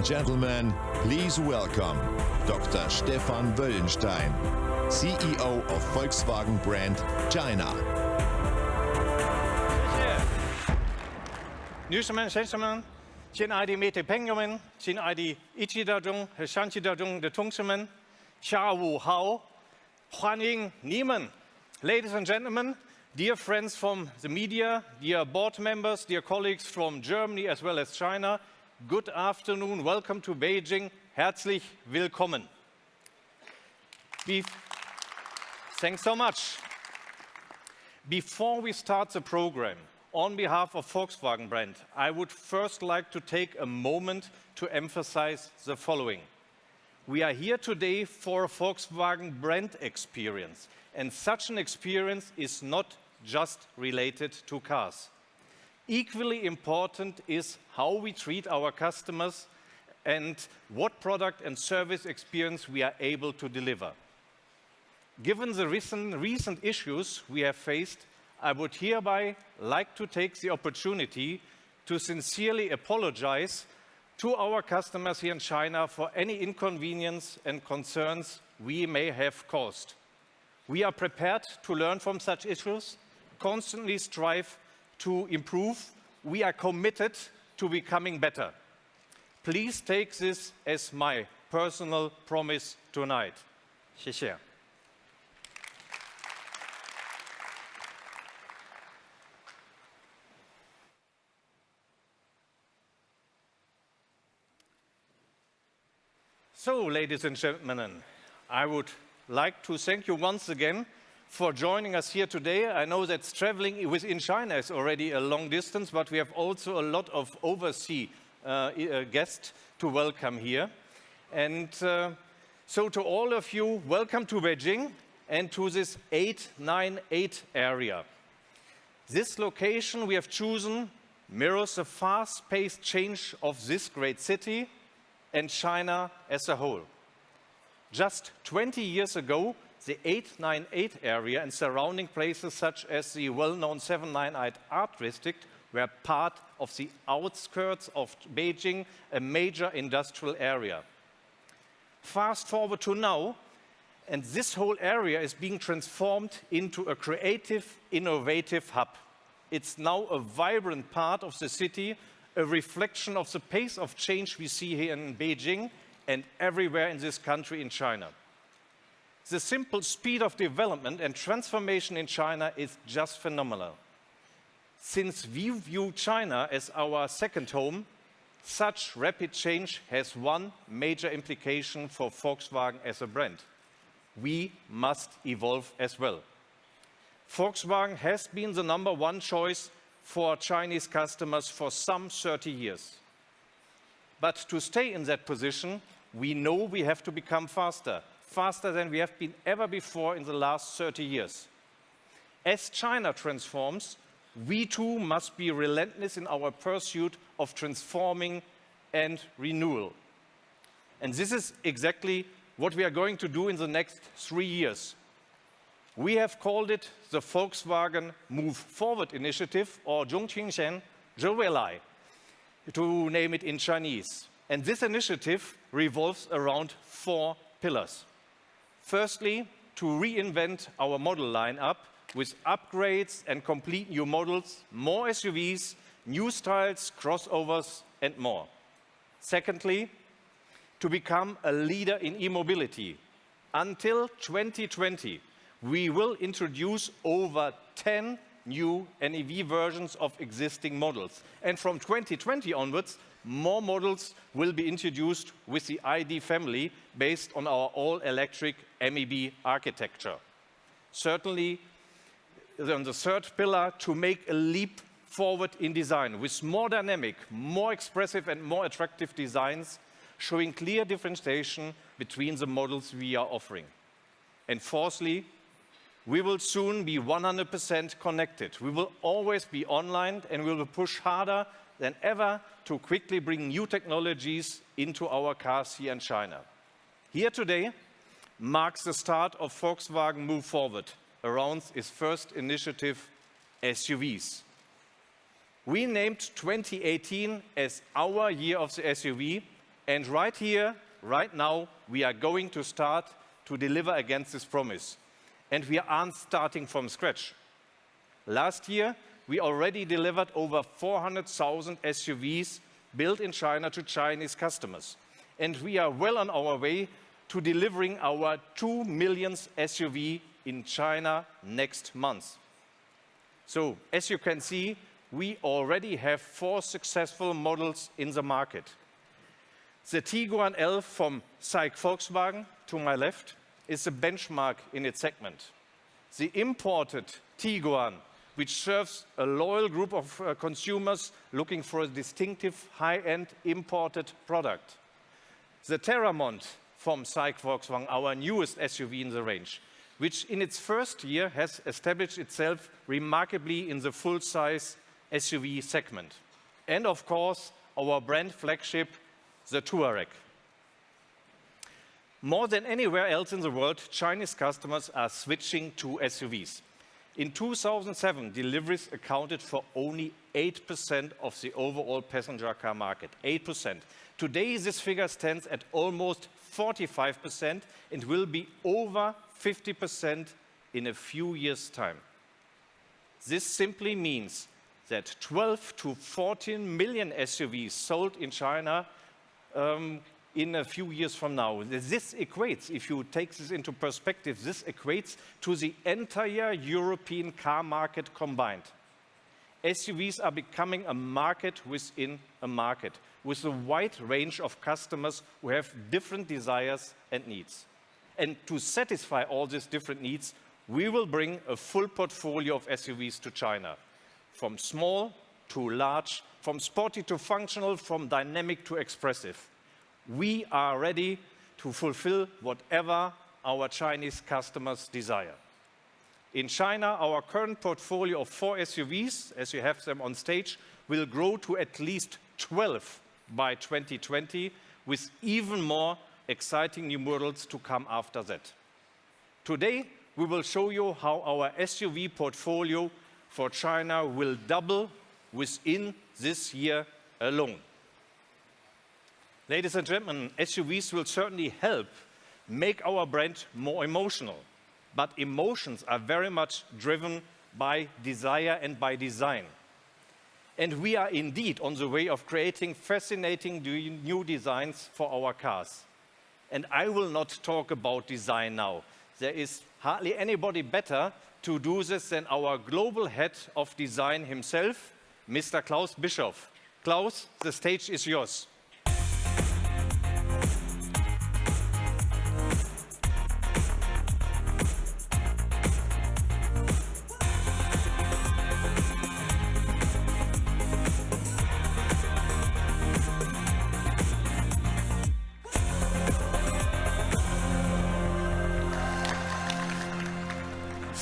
and gentlemen, please welcome Dr. Stefan Wöllenstein, CEO of Volkswagen brand China. Newsmen, gentlemen, Chin ID Mete Penguin, Chin ID Ichi Dadung, Shanchi Dadung, the Tungshmen, Xia Wu Hao, Huan Ying Niemen. Ladies and gentlemen, dear friends from the media, dear board members, dear colleagues from Germany as well as China, good afternoon, welcome to Beijing, herzlich willkommen. Thanks so much. Before we start the program, on behalf of Volkswagen brand, I would first like to take a moment to emphasize the following. We are here today for a Volkswagen brand experience, and such an experience is not just related to cars. Equally important is how we treat our customers and what product and service experience we are able to deliver. Given the recent issues we have faced, I would hereby like to take the opportunity to sincerely apologize to our customers here in China for any inconvenience and concerns we may have caused. We are prepared to learn from such issues, constantly strive to improve. We are committed to becoming better. Please take this as my personal promise tonight. 谢谢. So, ladies and gentlemen, I would like to thank you once again for joining us here today. I know that traveling within China is already a long distance, but we have also a lot of overseas guests to welcome here. And so to all of you, welcome to Beijing and to this 898 area. This location we have chosen mirrors the fast-paced change of this great city and China as a whole. Just 20 years ago, the 898 area and surrounding places such as the well-known 798 Art District were part of the outskirts of Beijing, a major industrial area. Fast forward to now, and this whole area is being transformed into a creative, innovative hub. It's now a vibrant part of the city, a reflection of the pace of change we see here in Beijing and everywhere in this country in China. The simple speed of development and transformation in China is just phenomenal. Since we view China as our second home, such rapid change has one major implication for Volkswagen as a brand. We must evolve as well. Volkswagen has been the #1 choice for Chinese customers for some 30 years. But to stay in that position, we know we have to become faster than we have been ever before in the last 30 years. As China transforms, we too must be relentless in our pursuit of transforming and renewal. And this is exactly what we are going to do in the next 3 years. We have called it the Volkswagen Move Forward Initiative, or Zhongqingxian Zhouweilai, to name it in Chinese. And this initiative revolves around 4 pillars. Firstly, to reinvent our model lineup with upgrades and complete new models, more SUVs, new styles, crossovers, and more. Secondly, to become a leader in e-mobility. Until 2020, we will introduce over 10 new NEV versions of existing models. And from 2020 onwards, more models will be introduced with the ID family based on our all-electric MEB architecture. Certainly, on the third pillar, to make a leap forward in design with more dynamic, more expressive and more attractive designs, showing clear differentiation between the models we are offering. And fourthly, we will soon be 100% connected. We will always be online, and we will push harder than ever to quickly bring new technologies into our cars here in China. Here today marks the start of Volkswagen Move Forward around its first initiative, SUVs. We named 2018 as our year of the SUV, And right here, right now, we are going to start to deliver against this promise. And we aren't starting from scratch. Last year, we already delivered over 400,000 SUVs built in China to Chinese customers. And we are well on our way to delivering our 2 millionth SUV in China next month. So, as you can see, we already have 4 successful models in the market. The Tiguan L from SAIC Volkswagen, to my left, is a benchmark in its segment. The imported Tiguan, which serves a loyal group of consumers looking for a distinctive high-end imported product. The Terramont from SAIC Volkswagen, our newest SUV in the range, which in its first year has established itself remarkably in the full-size SUV segment. And of course, our brand flagship, the Touareg. More than anywhere else in the world, Chinese customers are switching to SUVs. In 2007, deliveries accounted for only 8% of the overall passenger car market, 8%. Today, this figure stands at almost 45% and will be over 50% in a few years' time. This simply means that 12 to 14 million SUVs sold in China in a few years from now. This equates, if you take this into perspective, this equates to the entire European car market combined. SUVs are becoming a market within a market, with a wide range of customers who have different desires and needs. And to satisfy all these different needs, we will bring a full portfolio of SUVs to China, from small to large, from sporty to functional, from dynamic to expressive. We are ready to fulfill whatever our Chinese customers desire. In China, our current portfolio of 4 SUVs, as you have them on stage, will grow to at least 12 by 2020, with even more exciting new models to come after that. Today, we will show you how our SUV portfolio for China will double within this year alone. Ladies and gentlemen, SUVs will certainly help make our brand more emotional. But emotions are very much driven by desire and by design. And we are indeed on the way of creating fascinating new designs for our cars. And I will not talk about design now. There is hardly anybody better to do this than our global head of design himself, Mr. Klaus Bischoff. Klaus, the stage is yours.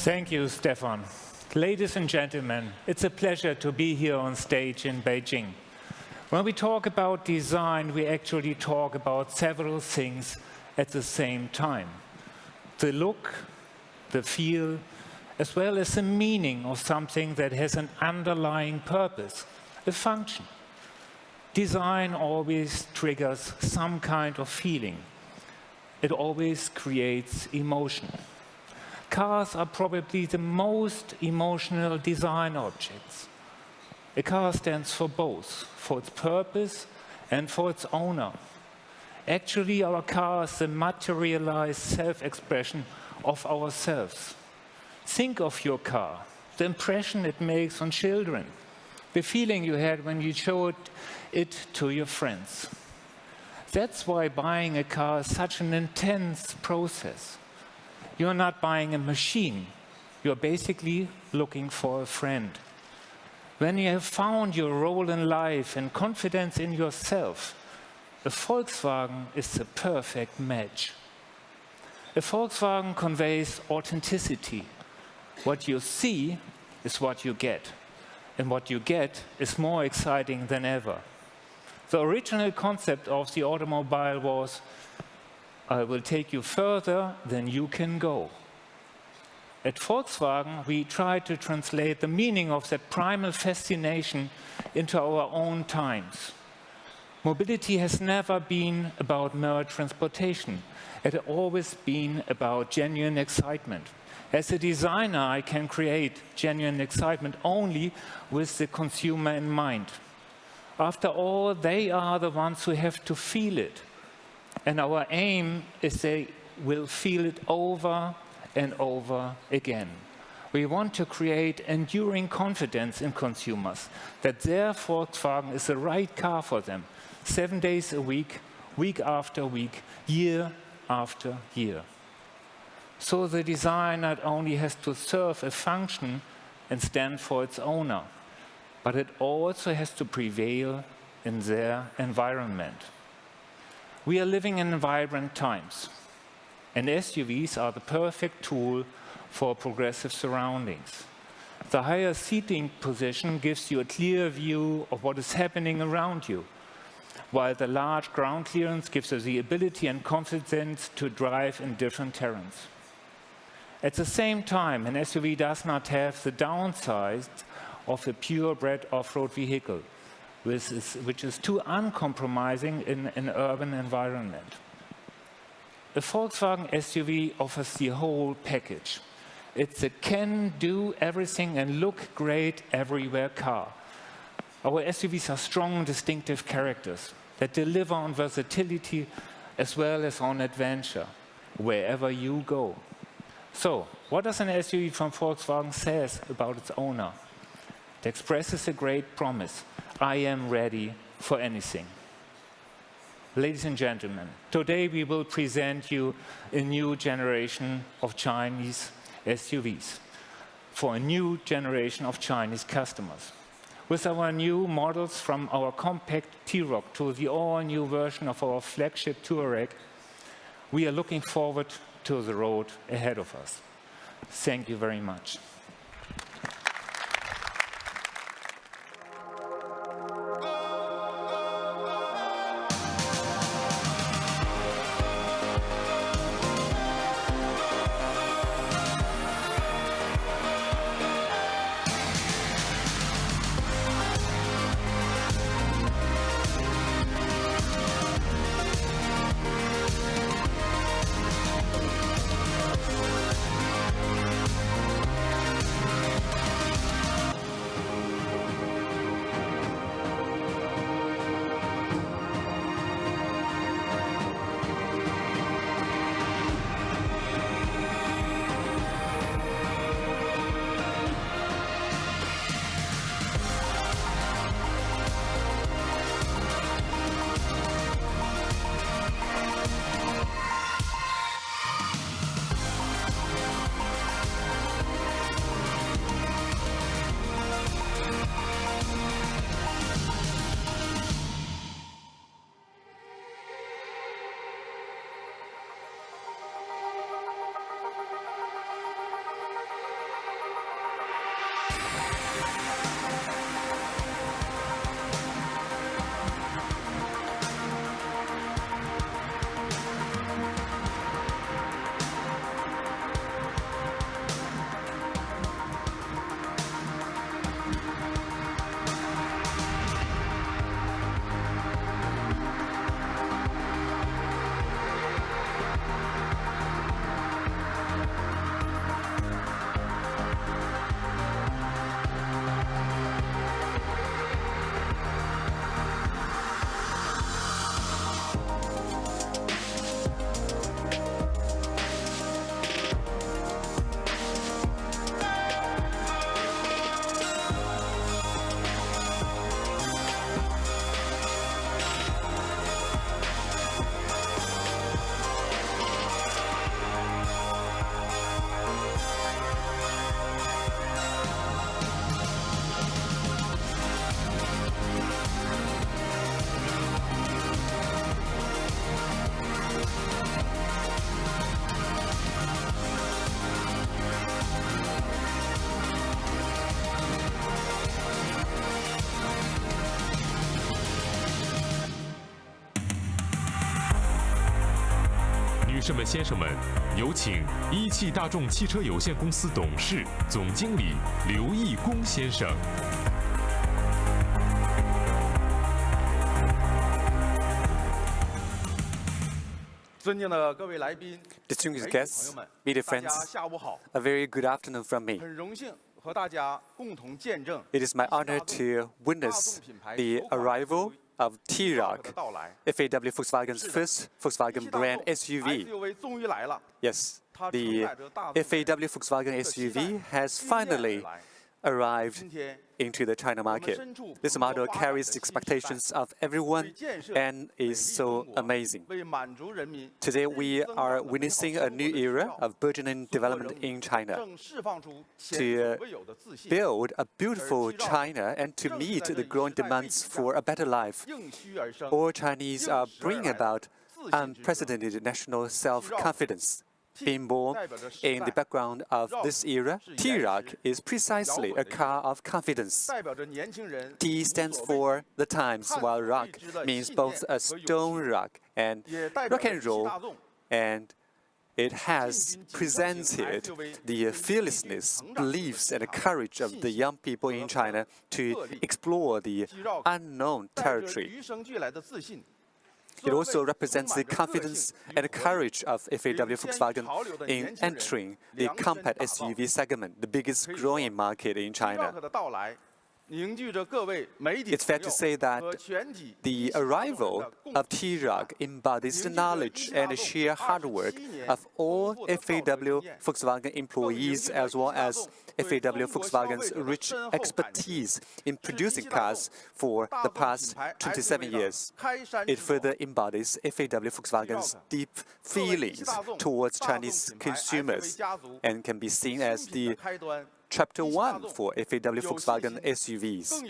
Thank you, Stefan. Ladies and gentlemen, it's a pleasure to be here on stage in Beijing. When we talk about design, we actually talk about several things at the same time. The look, the feel, as well as the meaning of something that has an underlying purpose, a function. Design always triggers some kind of feeling. It always creates emotion. Cars are probably the most emotional design objects. A car stands for both, for its purpose and for its owner. Actually, our car is the materialized self-expression of ourselves. Think of your car, the impression it makes on children, the feeling you had when you showed it to your friends. That's why buying a car is such an intense process. You're not buying a machine. You're basically looking for a friend. When you have found your role in life and confidence in yourself, a Volkswagen is the perfect match. A Volkswagen conveys authenticity. What you see is what you get. And what you get is more exciting than ever. The original concept of the automobile was, I will take you further than you can go. At Volkswagen, we try to translate the meaning of that primal fascination into our own times. Mobility has never been about mere transportation. It has always been about genuine excitement. As a designer, I can create genuine excitement only with the consumer in mind. After all, they are the ones who have to feel it. And our aim is they will feel it over and over again. We want to create enduring confidence in consumers that their Volkswagen is the right car for them, 7 days a week, week after week, year after year. So the design not only has to serve a function and stand for its owner, but it also has to prevail in their environment. We are living in vibrant times, and SUVs are the perfect tool for progressive surroundings. The higher seating position gives you a clear view of what is happening around you, while the large ground clearance gives you the ability and confidence to drive in different terrains. At the same time, an SUV does not have the downside of a purebred off-road vehicle, which is too uncompromising in an urban environment. The Volkswagen SUV offers the whole package. It's a can-do everything and look great everywhere car. Our SUVs are strong, distinctive characters that deliver on versatility as well as on adventure, wherever you go. So, what does an SUV from Volkswagen say about its owner? It expresses a great promise. I am ready for anything. Ladies and gentlemen, today we will present you a new generation of Chinese SUVs for a new generation of Chinese customers. With our new models from our compact T-Roc to the all-new version of our flagship Touareg, we are looking forward to the road ahead of us. Thank you very much.女士们、先生们，有请一汽大众汽车有限公司董事、总经理刘义功先生。Distinguished guests, media friends, a very good afternoon from me. It is my honor to witness the arrival of Touareg, FAW Volkswagen's first Volkswagen brand SUV. Yes, the FAW Volkswagen SUV has finally arrived into the China market. This model carries the expectations of everyone and is so amazing. Today we are witnessing a new era of burgeoning development in China. To build a beautiful China and to meet the growing demands for a better life, all Chinese are bringing about unprecedented national self-confidence. Being born in the background of this era, Touareg is precisely a car of confidence. T stands for the times, while rock means both a stone rock and rock and roll, and it has presented the fearlessness, beliefs, and the courage of the young people in China to explore the unknown territory. It also represents the confidence and the courage of FAW Volkswagen in entering the compact SUV segment, the biggest growing market in China. It's fair to say that the arrival of Touareg embodies the knowledge and the sheer hard work of all FAW Volkswagen employees, as well as FAW Volkswagen's rich expertise in producing cars for the past 27 years. It further embodies FAW Volkswagen's deep feelings towards Chinese consumers and can be seen as the Chapter 1 for FAW Volkswagen SUVs.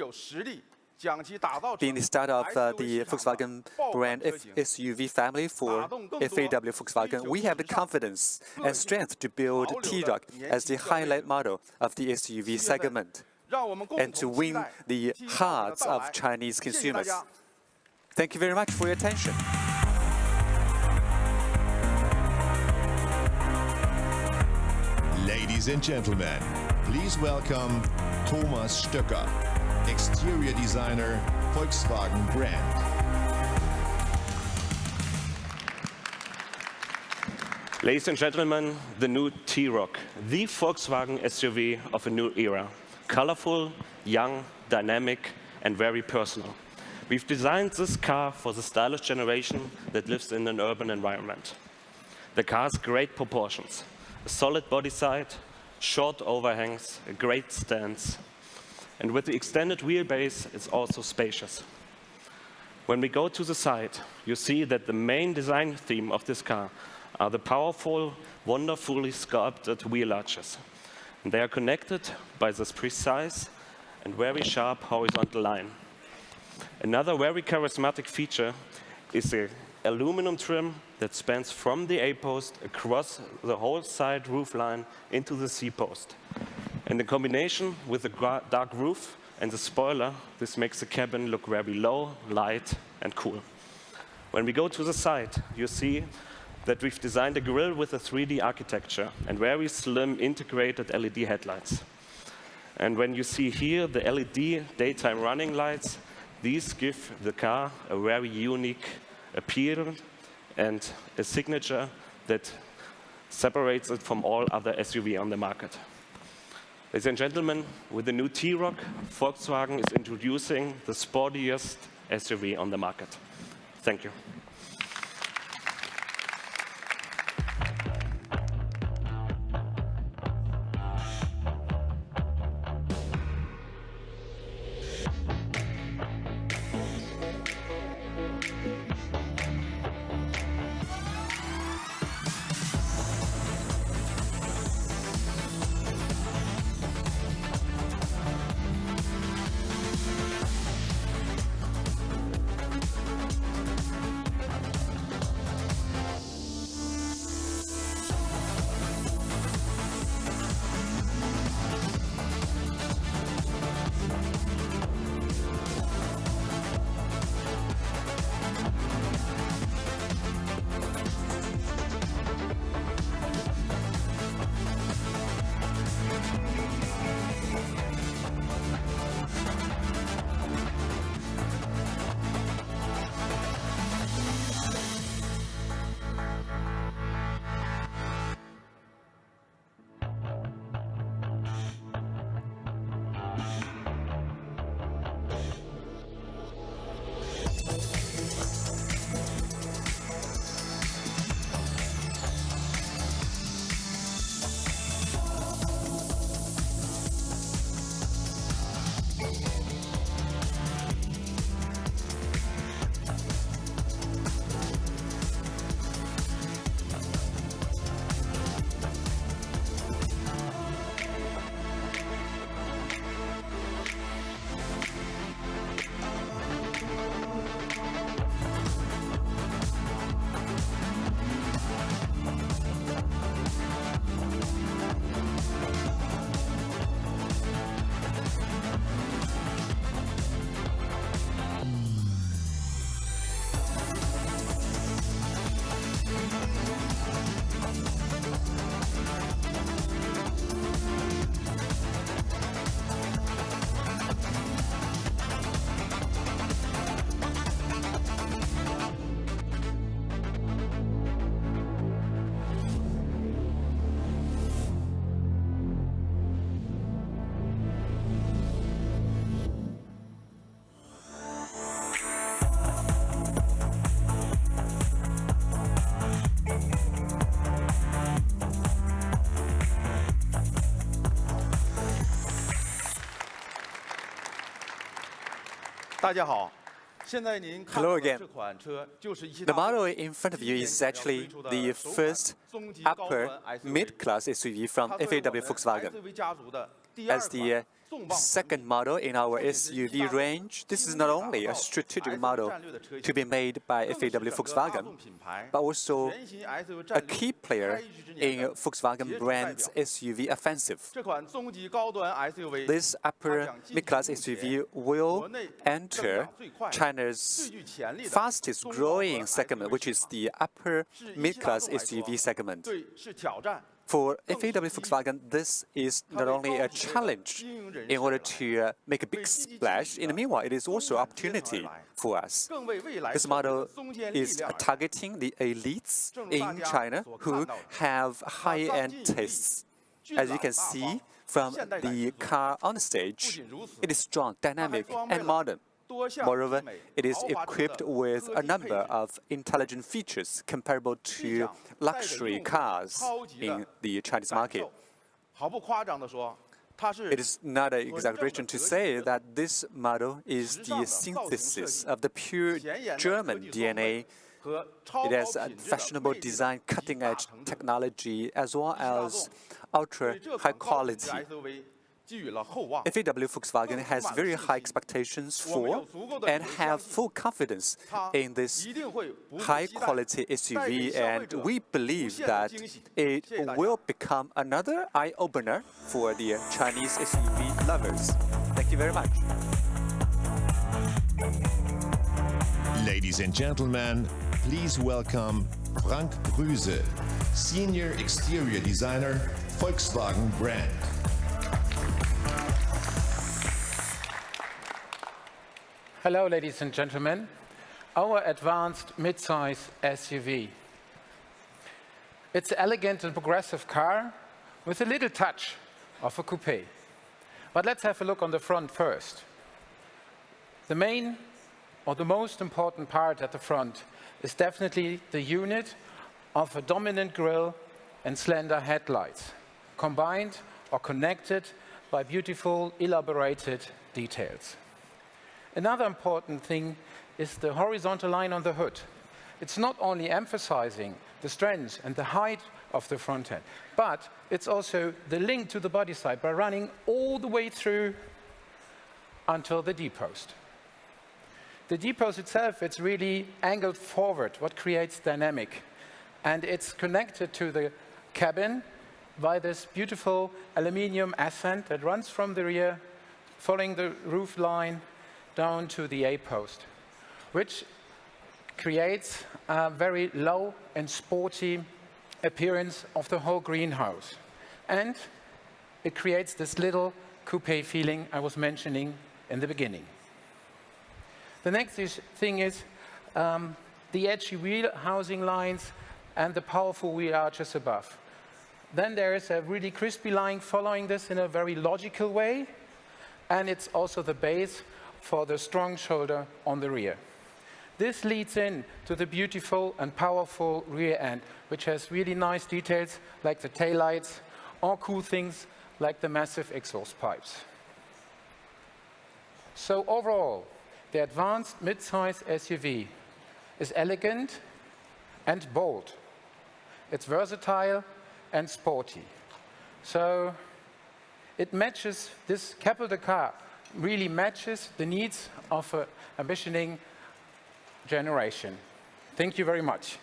Being the start of the Volkswagen brand SUV family for FAW Volkswagen, we have the confidence and strength to build Touareg as the highlight model of the SUV segment and to win the hearts of Chinese consumers. Thank you very much for your attention. Ladies and gentlemen, please welcome Thomas Stöcker, exterior designer, Volkswagen brand. Ladies and gentlemen, the new Touareg, the Volkswagen SUV of a new era. Colorful, young, dynamic, and very personal. We've designed this car for the stylish generation that lives in an urban environment. The car has great proportions. A solid body side, short overhangs, a great stance, and with the extended wheelbase, it's also spacious. When we go to the side, you see that the main design theme of this car are the powerful, wonderfully sculpted wheel arches. And they are connected by this precise and very sharp horizontal line. Another very charismatic feature is the aluminum trim that spans from the A-post across the whole side roof line into the C-post. And in combination with the dark roof and the spoiler, this makes the cabin look very low, light, and cool. When we go to the side, you see that we've designed a grille with a 3D architecture and very slim integrated LED headlights. And when you see here the LED daytime running lights, these give the car a very unique appeal and a signature that separates it from all other SUV on the market. Ladies and gentlemen, with the new Touareg, Volkswagen is introducing the sportiest SUV on the market. Thank you. Hello again. The model in front of you is actually the first upper mid-class SUV from VW Volkswagen. As the second model in our SUV range, this is not only a strategic model to be made by VW Volkswagen, but also a key player in Volkswagen brand's SUV offensive. This upper mid-class SUV will enter China's fastest growing segment, which is the upper mid-class SUV segment. For VW Volkswagen, this is not only a challenge in order to make a big splash. In the meanwhile, it is also an opportunity for us. This model is targeting the elites in China who have high-end tastes. As you can see from the car on the stage, it is strong, dynamic, and modern. Moreover, it is equipped with a number of intelligent features comparable to luxury cars in the Chinese market. It is not an exaggeration to say that this model is the synthesis of the pure German DNA. It has a fashionable design, cutting-edge technology, as well as ultra-high quality. VW Volkswagen has very high expectations for and have full confidence in this high-quality SUV, and we believe that it will become another eye-opener for the Chinese SUV lovers. Thank you very much. Ladies and gentlemen, please welcome Frank Brüse, Senior Exterior Designer, Volkswagen brand. Hello, ladies and gentlemen. Our advanced mid-size SUV. It's an elegant and progressive car with a little touch of a coupe. But let's have a look on the front first. The main or the most important part at the front is definitely the unit of a dominant grille and slender headlights, combined or connected by beautiful, elaborated details. Another important thing is the horizontal line on the hood. It's not only emphasizing the strength and the height of the front end, but it's also the link to the body side by running all the way through until the D-post. The D-post itself, it's really angled forward, what creates dynamic. And it's connected to the cabin by this beautiful aluminum ascent that runs from the rear, following the roof line, down to the A-post, which creates a very low and sporty appearance of the whole greenhouse. And it creates this little coupe feeling I was mentioning in the beginning. The next thing is the edgy wheel housing lines and the powerful wheel arches above. Then there is a really crispy line following this in a very logical way, and it's also the base for the strong shoulder on the rear. This leads in to the beautiful and powerful rear end, which has really nice details like the taillights or cool things like the massive exhaust pipes. So overall, the advanced mid-size SUV is elegant and bold. It's versatile and sporty. So it matches, this capital car really matches the needs of an ambitioning generation. Thank you very much.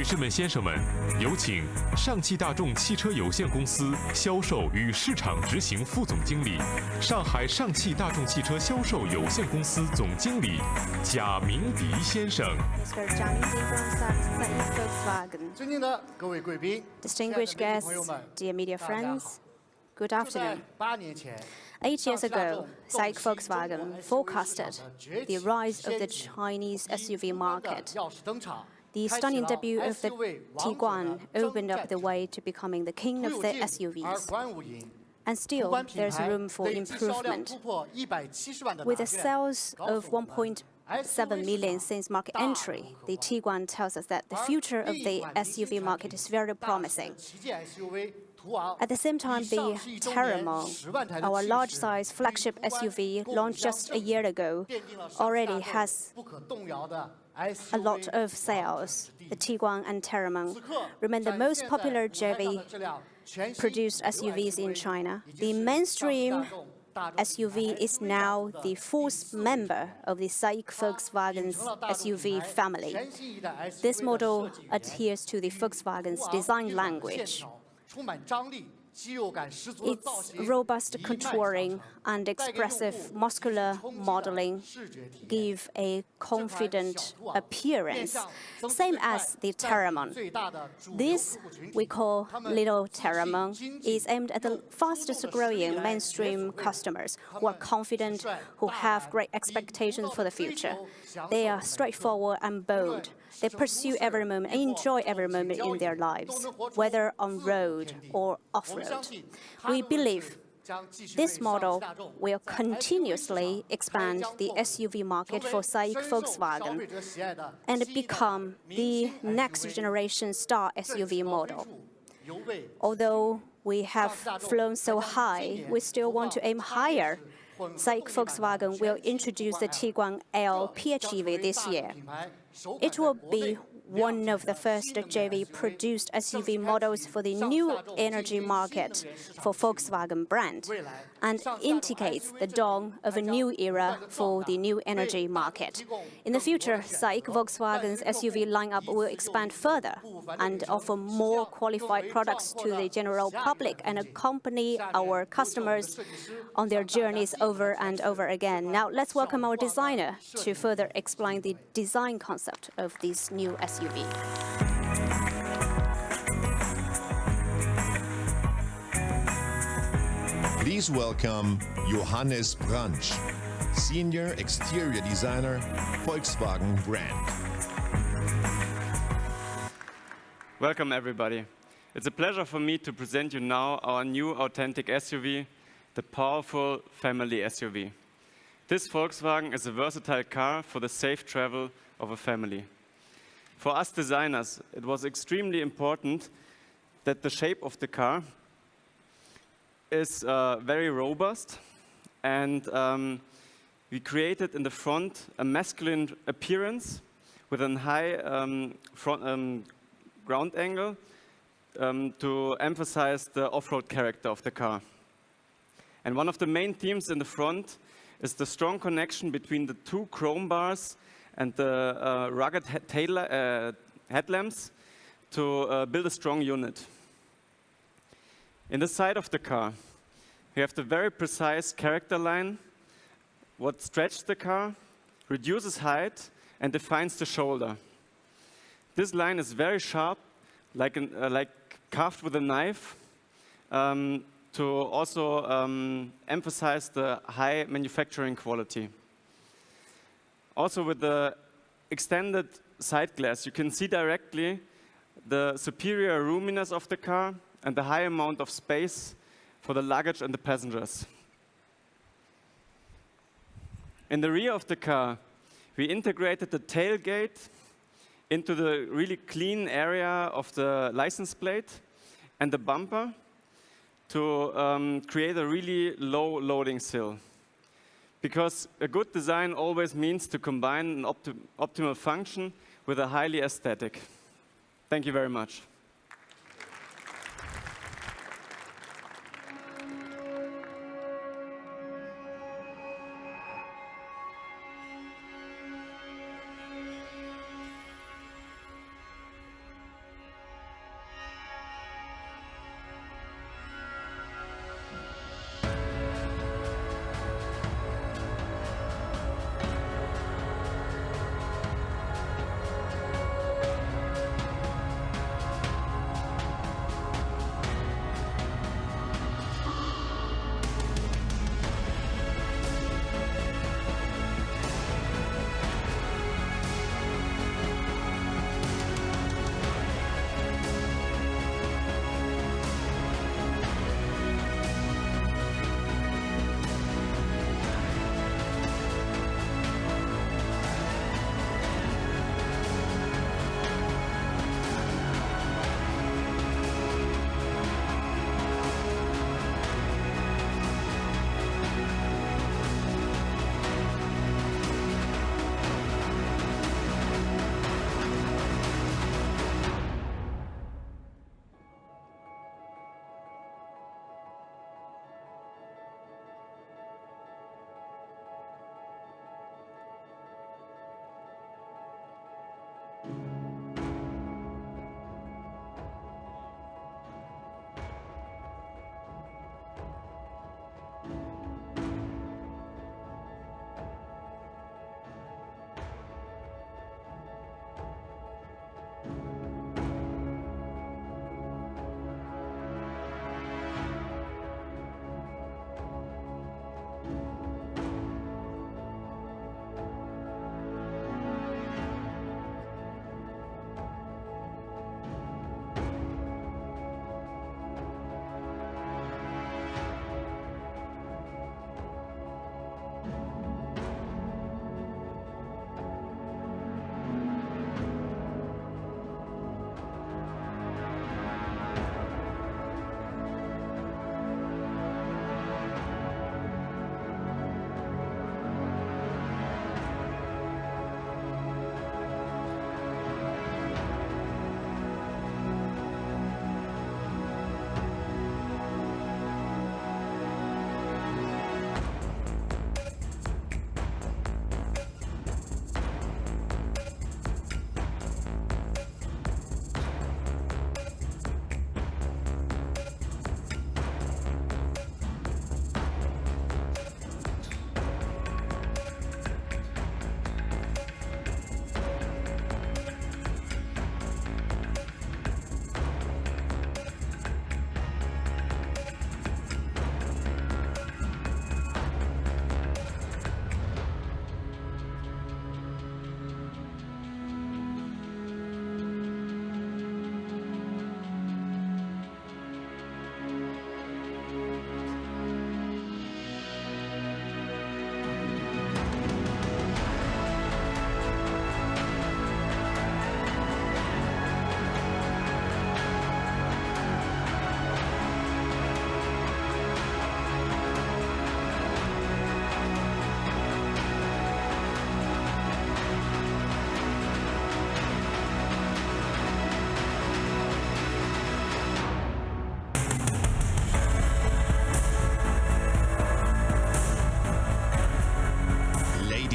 女士们、先生们，有请上汽大众汽车有限公司销售与市场执行副总经理、上海上汽大众汽车销售有限公司总经理贾明迪先生。Distinguished guests, dear media friends, good afternoon. 8 years ago, SAIC Volkswagen forecasted the rise of the Chinese SUV market. The stunning debut of the Tiguan opened up the way to becoming the king of the SUVs. And still, there's room for improvement. With a sales of 1.7 million since market entry, the Tiguan tells us that the future of the SUV market is very promising. At the same time, the Touareg, our large-size flagship SUV launched just a year ago, already has a lot of sales. The Tiguan and Touareg remain the most popular JV-produced SUVs in China. The mainstream SUV is now the fourth member of the SAIC Volkswagen's SUV family. This model adheres to the Volkswagen's design language. Its robust contouring and expressive muscular modeling give a confident appearance, same as the Touareg. This, we call Little Touareg, is aimed at the fastest-growing mainstream customers who are confident, who have great expectations for the future. They are straightforward and bold. They pursue every moment and enjoy every moment in their lives, whether on road or off-road. We believe this model will continuously expand the SUV market for SAIC Volkswagen and become the next-generation star SUV model. Although we have flown so high, we still want to aim higher. SAIC Volkswagen will introduce the Tiguan L PHEV this year. It will be one of the first JV-produced SUV models for the new energy market for Volkswagen brand and indicates the dawn of a new era for the new energy market. In the future, SAIC Volkswagen's SUV lineup will expand further and offer more qualified products to the general public and accompany our customers on their journeys over and over again. Now, let's welcome our designer to further explain the design concept of this new SUV. Please welcome Johannes Branch, Senior Exterior Designer, Volkswagen brand. Welcome, everybody. It's a pleasure for me to present you now our new authentic SUV, the powerful family SUV. This Volkswagen is a versatile car for the safe travel of a family. For us designers, it was extremely important that the shape of the car is very robust, and we created in the front a masculine appearance with a high ground angle to emphasize the off-road character of the car. And one of the main themes in the front is the strong connection between the two chrome bars and the rugged headlamps to build a strong unit. In the side of the car, we have the very precise character line, what stretches the car, reduces height, and defines the shoulder. This line is very sharp, like carved with a knife, to also emphasize the high manufacturing quality. Also, with the extended side glass, you can see directly the superior roominess of the car and the high amount of space for the luggage and the passengers. In the rear of the car, we integrated the tailgate into the really clean area of the license plate and the bumper to create a really low loading sill. Because a good design always means to combine an optimal function with a highly aesthetic. Thank you very much.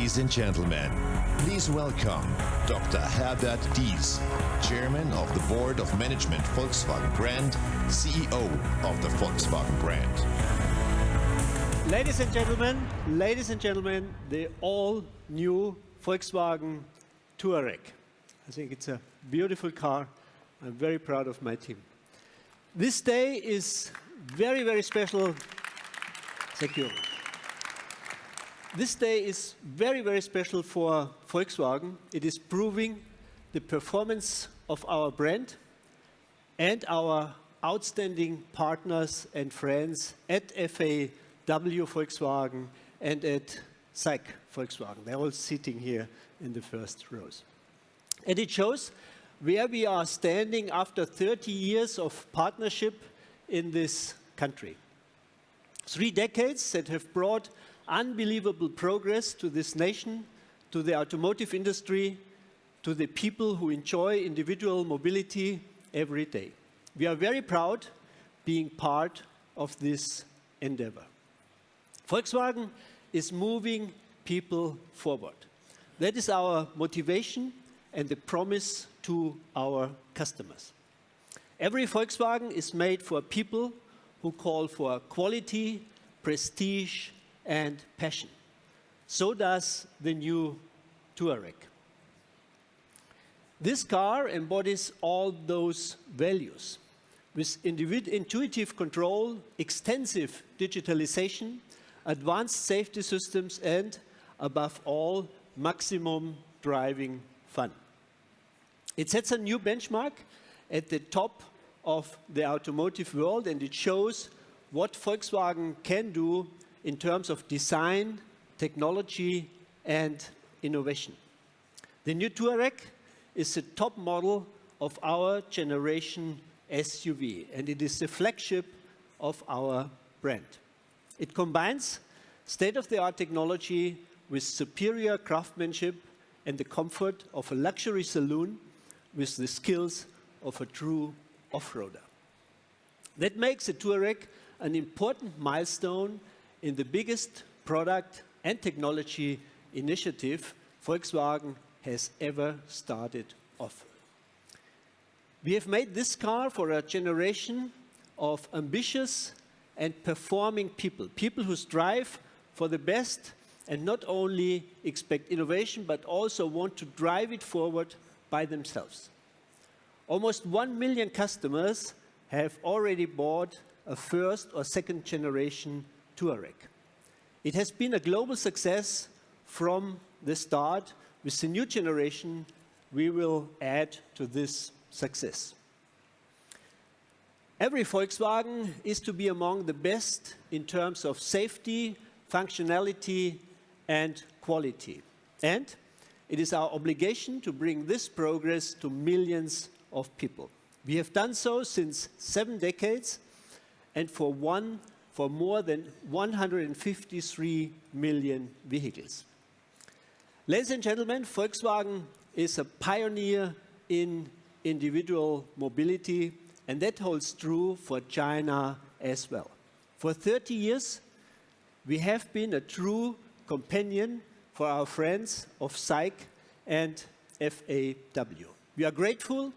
Ladies and gentlemen, please welcome Dr. Herbert Dies, Chairman of the Board of Management Volkswagen Brand, CEO of the Volkswagen brand. Ladies and gentlemen, the all-new Volkswagen Touareg. I think it's a beautiful car. I'm very proud of my team. This day is very, very special. Thank you. This day is very, very special for Volkswagen. It is proving the performance of our brand and our outstanding partners and friends at VW Volkswagen and at SAIC Volkswagen. They're all sitting here in the first rows. And it shows where we are standing after 30 years of partnership in this country. 3 decades that have brought unbelievable progress to this nation, to the automotive industry, to the people who enjoy individual mobility every day. We are very proud being part of this endeavor. Volkswagen is moving people forward. That is our motivation and the promise to our customers. Every Volkswagen is made for people who call for quality, prestige, and passion. So does the new Touareg. This car embodies all those values with intuitive control, extensive digitalization, advanced safety systems, and, above all, maximum driving fun. It sets a new benchmark at the top of the automotive world, and it shows what Volkswagen can do in terms of design, technology, and innovation. The new Touareg is the top model of our generation SUV, and it is the flagship of our brand. It combines state-of-the-art technology with superior craftsmanship and the comfort of a luxury saloon with the skills of a true off-roader. That makes the Touareg an important milestone in the biggest product and technology initiative Volkswagen has ever started off. We have made this car for a generation of ambitious and performing people, people who strive for the best and not only expect innovation, but also want to drive it forward by themselves. Almost 1 million customers have already bought a first or second generation Touareg. It has been a global success from the start. With the new generation, we will add to this success. Every Volkswagen is to be among the best in terms of safety, functionality, and quality. And it is our obligation to bring this progress to millions of people. We have done so since 7 decades and for more than 153 million vehicles. Ladies and gentlemen, Volkswagen is a pioneer in individual mobility, and that holds true for China as well. For 30 years, we have been a true companion for our friends of SAIC and VW. We are grateful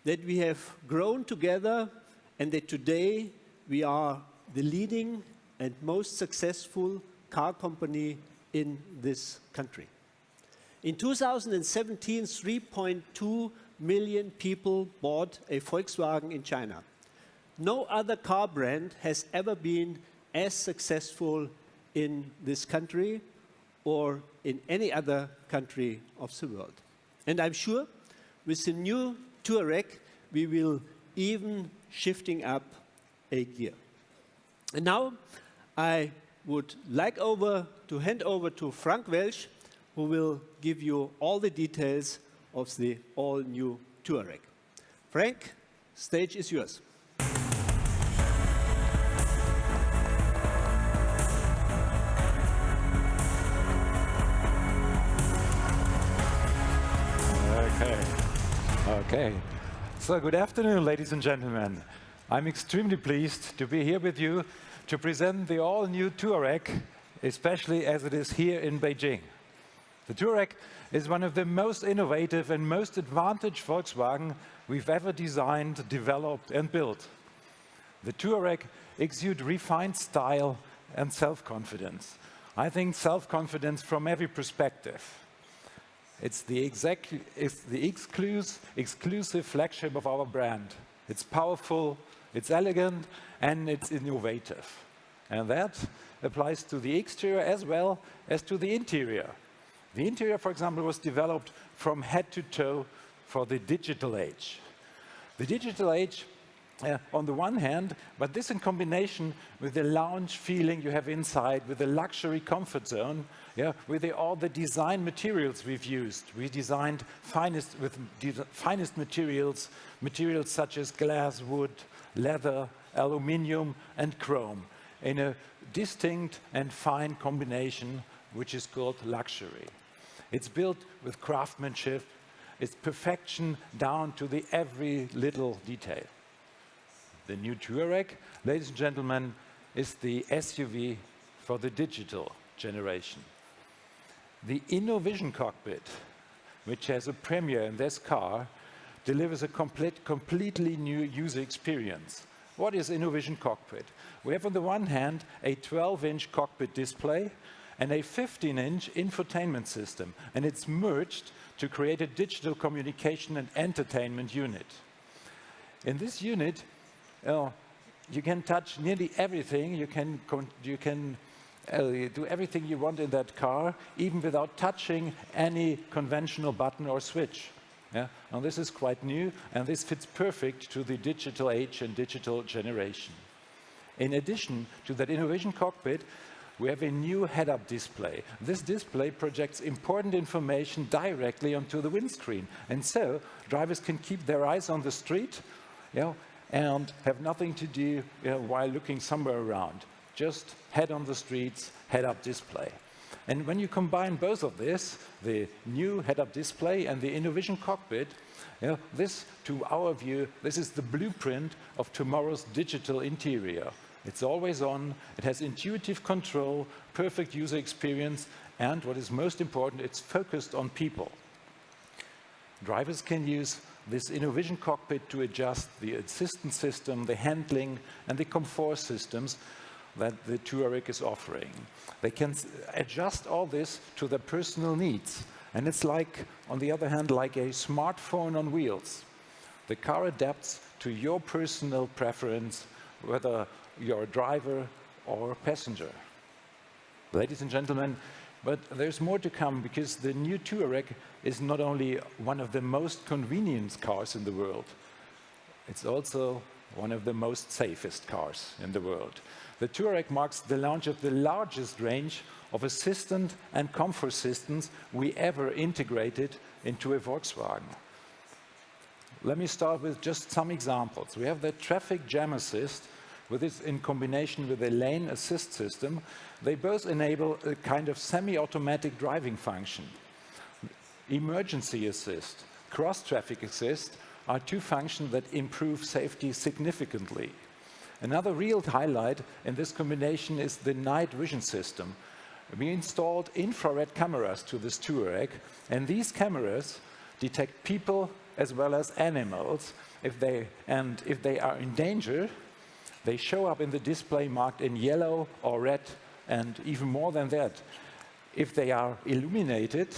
that we have grown together and that today we are the leading and most successful car company in this country. In 2017, 3.2 million people bought a Volkswagen in China. No other car brand has ever been as successful in this country or in any other country of the world. And I'm sure with the new Touareg, we will even shifting up a gear. And now I would like to hand over to Frank Welsch, who will give you all the details of the all-new Touareg. Frank, stage is yours. Okay. So good afternoon, ladies and gentlemen. I'm extremely pleased to be here with you to present the all-new Touareg, especially as it is here in Beijing. The Touareg is one of the most innovative and most advantaged Volkswagen we've ever designed, developed and built. The Touareg exudes refined style and self-confidence. I think self-confidence from every perspective. It's the exclusive flagship of our brand. It's powerful, it's elegant, and it's innovative. And that applies to the exterior as well as to the interior. The interior, for example, was developed from head to toe for the digital age. The digital age, on the one hand, but this in combination with the lounge feeling you have inside, with the luxury comfort zone, with all the design materials we've used. We designed finest materials such as glass, wood, leather, aluminium, and chrome, in a distinct and fine combination, which is called luxury. It's built with craftsmanship. It's perfection down to the every little detail. The new Touareg, ladies and gentlemen, is the SUV for the digital generation. The InnoVision cockpit, which has a premiere in this car, delivers a completely new user experience. What is InnoVision cockpit? We have on the one hand a 12-inch cockpit display and a 15-inch infotainment system, and it's merged to create a digital communication and entertainment unit. In this unit, you can touch nearly everything. You can do everything you want in that car, even without touching any conventional button or switch. And this is quite new, and this fits perfect to the digital age and digital generation. In addition to that InnoVision cockpit, we have a new head-up display. This display projects important information directly onto the windscreen, and so drivers can keep their eyes on the street, and have nothing to do while looking somewhere around. Just head on the streets, head-up display. And when you combine both of this, the new head-up display and the InnoVision cockpit, this, to our view, this is the blueprint of tomorrow's digital interior. It's always on, it has intuitive control, perfect user experience, and what is most important, it's focused on people. Drivers can use this InnoVision cockpit to adjust the assistance system, the handling, and the comfort systems that the Touareg is offering. They can adjust all this to their personal needs. And it's like, on the other hand, like a smartphone on wheels. The car adapts to your personal preference, whether you're a driver or a passenger. Ladies and gentlemen, but there's more to come, because the new Touareg is not only one of the most convenient cars in the world, it's also one of the most safest cars in the world. The Touareg marks the launch of the largest range of assistant and comfort systems we ever integrated into a Volkswagen. Let me start with just some examples. We have the traffic jam assist, with this in combination with a lane assist system. They both enable a kind of semi-automatic driving function. Emergency assist, cross-traffic assist are two functions that improve safety significantly. Another real highlight in this combination is the night vision system. We installed infrared cameras to this Touareg, and these cameras detect people as well as animals. If they are in danger, they show up in the display marked in yellow or red, and even more than that, if they are illuminated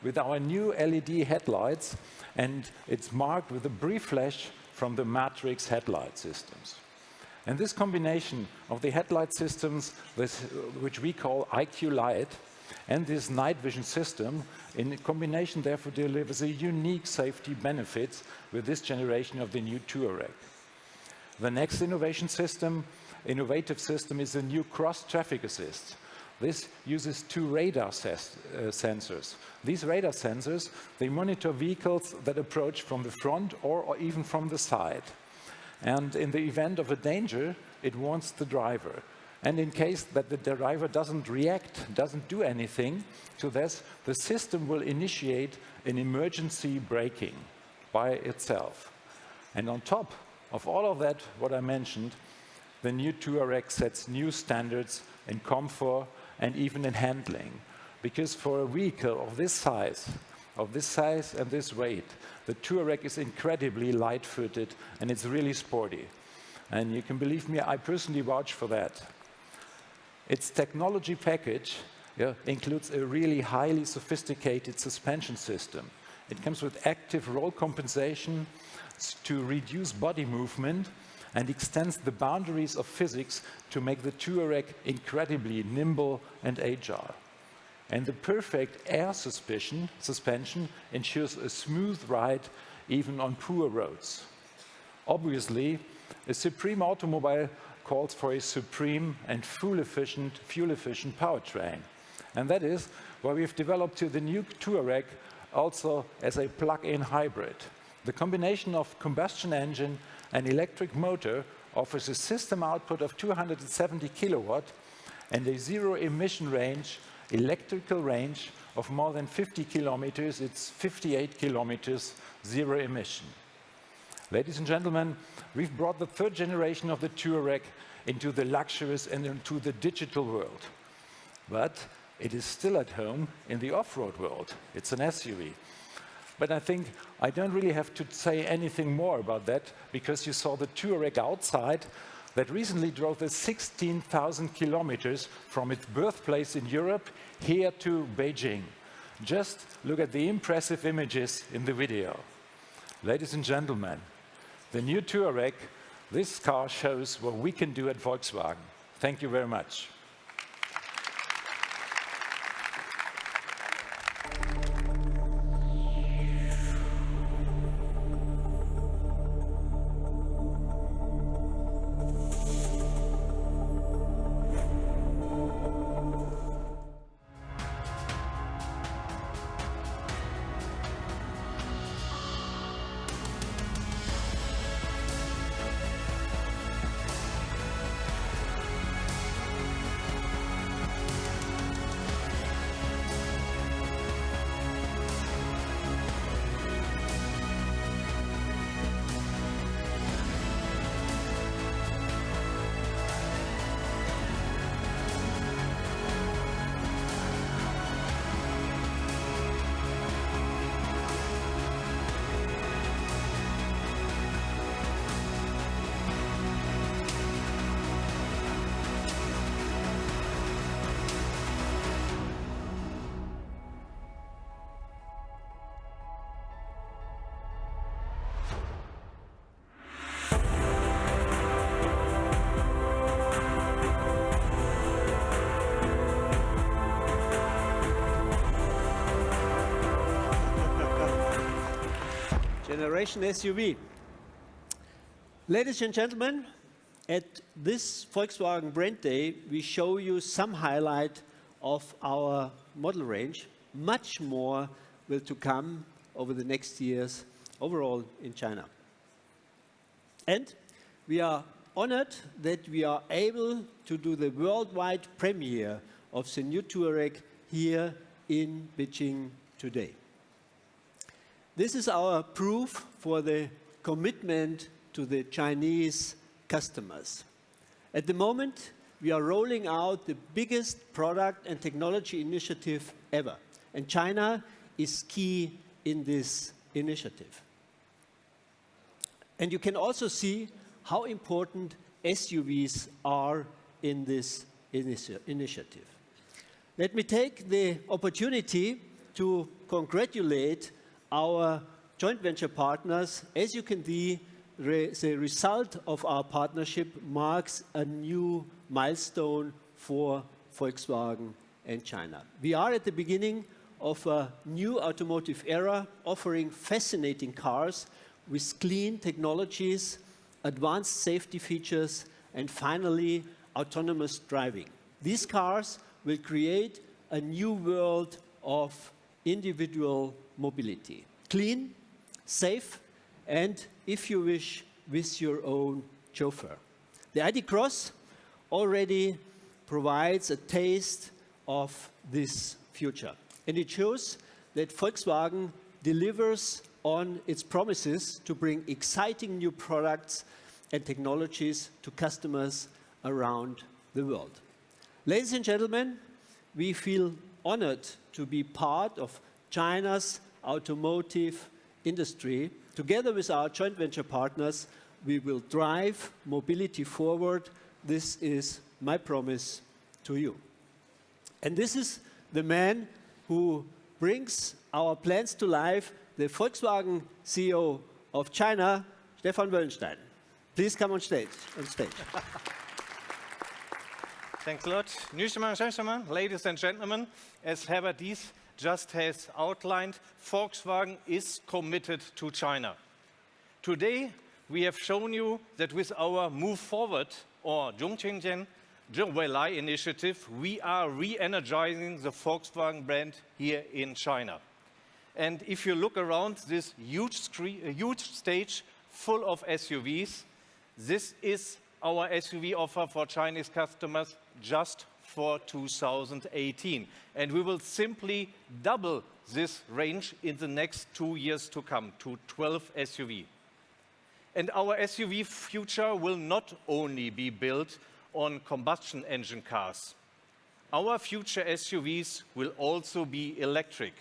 with our new LED headlights, and it's marked with a brief flash from the matrix headlight systems. And this combination of the headlight systems, which we call IQ Light, and this night vision system, in combination therefore delivers a unique safety benefits with this generation of the new Touareg. The next innovative system is the new cross-traffic assist. This uses two radar sensors. These radar sensors, they monitor vehicles that approach from the front or even from the side. And in the event of a danger, it warns the driver. And in case that the driver doesn't react, doesn't do anything to this, the system will initiate an emergency braking by itself. And on top of all of that, what I mentioned, the new Touareg sets new standards in comfort and even in handling. because for a vehicle of this size and this weight, the Touareg is incredibly light-footed and it's really sporty. And you can believe me, I personally vouch for that. Its technology package includes a really highly sophisticated suspension system. It comes with active roll compensation to reduce body movement and extends the boundaries of physics to make the Touareg incredibly nimble and agile. And the perfect air suspension ensures a smooth ride even on poor roads. Obviously, a supreme automobile calls for a supreme and fuel-efficient powertrain. And that is why we've developed the new Touareg also as a plug-in hybrid. The combination of combustion engine and electric motor offers a system output of 270 kilowatt and a zero-emission range, electrical range of more than 50 kilometers. It's 58 kilometers, zero emission. Ladies and gentlemen, we've brought the third generation of the Touareg into the luxurious and into the digital world. But it is still at home in the off-road world. It's an SUV. But I think I don't really have to say anything more about that, because you saw the Touareg outside that recently drove the 16,000 kilometers from its birthplace in Europe here to Beijing. Just look at the impressive images in the video. Ladies and gentlemen, the new Touareg, this car shows what we can do at Volkswagen. Thank you very much. Generation SUV. Ladies and gentlemen, at this Volkswagen Brand Day, we show you some highlight of our model range. Much more will to come over the next years overall in China. And we are honored that we are able to do the worldwide premiere of the new Touareg here in Beijing today. This is our proof for the commitment to the Chinese customers. At the moment, we are rolling out the biggest product and technology initiative ever. And China is key in this initiative. And you can also see how important SUVs are in this initiative. Let me take the opportunity to congratulate our joint venture partners. As you can see, the result of our partnership marks a new milestone for Volkswagen and China. We are at the beginning of a new automotive era, offering fascinating cars with clean technologies, advanced safety features, and finally, autonomous driving. These cars will create a new world of individual mobility. Clean, safe, and, if you wish, with your own chauffeur. The ID. Cross already provides a taste of this future. And it shows that Volkswagen delivers on its promises to bring exciting new products and technologies to customers around the world. Ladies and gentlemen, we feel honored to be part of China's automotive industry. Together with our joint venture partners, we will drive mobility forward. This is my promise to you. And this is the man who brings our plans to life, the Volkswagen CEO of China, Stefan Wöllenstein. Please come on stage. Thanks a lot. Gentlemen, ladies and gentlemen, as Herbert Diess just has outlined, Volkswagen is committed to China. Today, we have shown you that with our Move Forward or Zhongqingjian Zhongweilai initiative, we are re-energizing the Volkswagen brand here in China. And if you look around this huge stage full of SUVs, this is our SUV offer for Chinese customers just for 2018. And we will simply double this range in the next 2 years to come to 12 SUV. And our SUV future will not only be built on combustion engine cars. Our future SUVs will also be electric,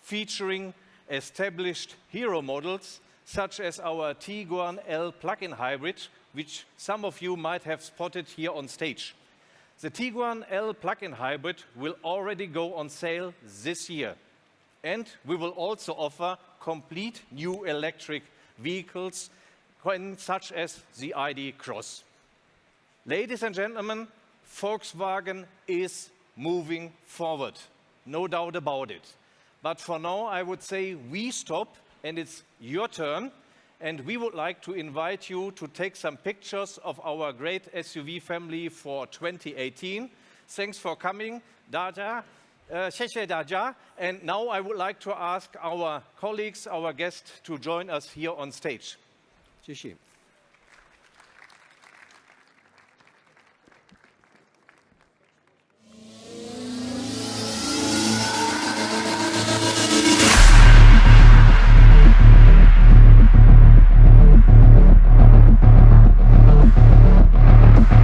featuring established hero models such as our Tiguan L plug-in hybrid, which some of you might have spotted here on stage. The Tiguan L plug-in hybrid will already go on sale this year. And we will also offer complete new electric vehicles, such as the ID. Cross. Ladies and gentlemen, Volkswagen is moving forward, no doubt about it. But for now, I would say we stop, and it's your turn. And we would like to invite you to take some pictures of our great SUV family for 2018. Thanks for coming, Daja. 谢谢大家. And now I would like to ask our colleagues, our guests, to join us here on stage. 谢谢。